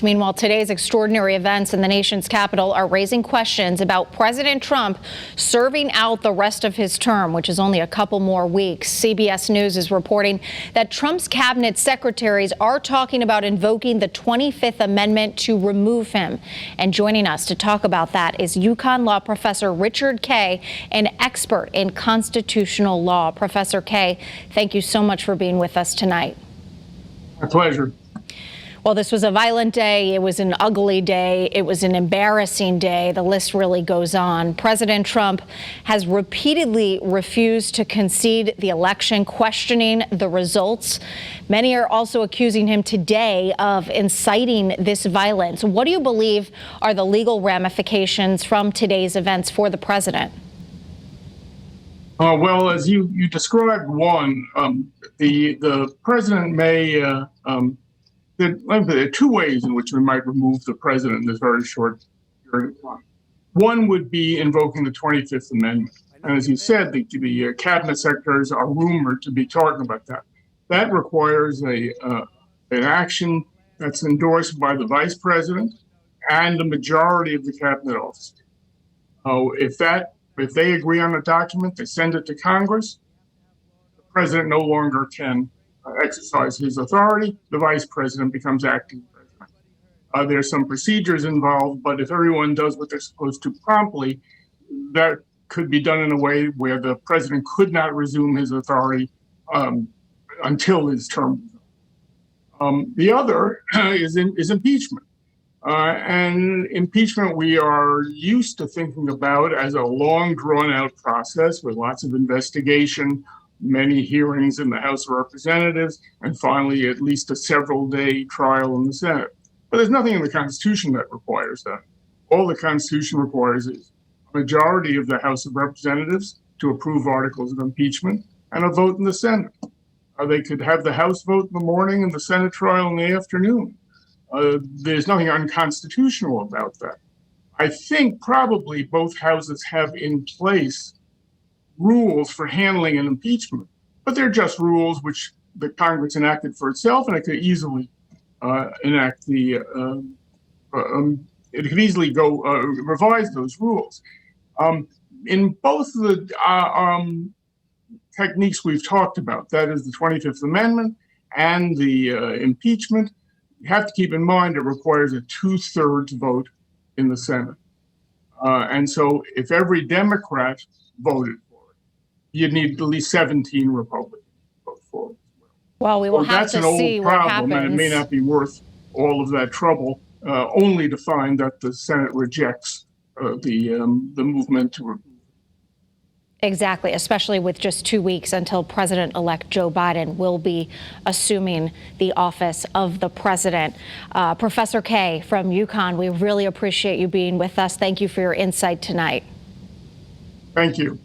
Meanwhile, today's extraordinary events in the nation's capital are raising questions about President Trump serving out the rest of his term, which is only a couple more weeks. CBS News is reporting that Trump's cabinet secretaries are talking about invoking the 25th Amendment to remove him. And joining us to talk about that is UConn law professor Richard Kaye, an expert in constitutional law. Professor Kaye, thank you so much for being with us tonight. My pleasure. Well, this was a violent day. It was an ugly day. It was an embarrassing day. The list really goes on. President Trump has repeatedly refused to concede the election, questioning the results. Many are also accusing him today of inciting this violence. What do you believe are the legal ramifications from today's events for the president? Well, as you described, one, the president may. There are two ways in which we might remove the president in this very short period of time. One would be invoking the 25th Amendment. And as you said, the cabinet secretaries are rumored to be talking about that. That requires an action that's endorsed by the vice president and the majority of the cabinet officers. If they agree on a document, they send it to Congress, the president no longer can exercise his authority. The vice president becomes acting president. There's some procedures involved, but if everyone does what they're supposed to promptly, that could be done in a way where the president could not resume his authority until his term. The other is impeachment. And impeachment we are used to thinking about as a long, drawn-out process with lots of investigation, many hearings in the House of Representatives, and finally at least a several-day trial in the Senate. But there's nothing in the Constitution that requires that. All the Constitution requires is a majority of the House of Representatives to approve articles of impeachment and a vote in the Senate. They could have the House vote in the morning and the Senate trial in the afternoon. There's nothing unconstitutional about that. I think probably both houses have in place rules for handling an impeachment, but they're just rules which the Congress enacted for itself, and it could easily revise those rules. In both the techniques we've talked about, that is the 25th Amendment and the impeachment, you have to keep in mind it requires a 2/3 vote in the Senate. And so if every Democrat voted, you'd need at least 17 Republicans to vote for it. Well, we will have to see what happens. That's an old problem, and it may not be worth all of that trouble, only to find that the Senate rejects the movement to remove. Exactly, especially with just 2 weeks until President-elect Joe Biden will be assuming the office of the president. Professor Kaye from UConn, we really appreciate you being with us. Thank you for your insight tonight. Thank you.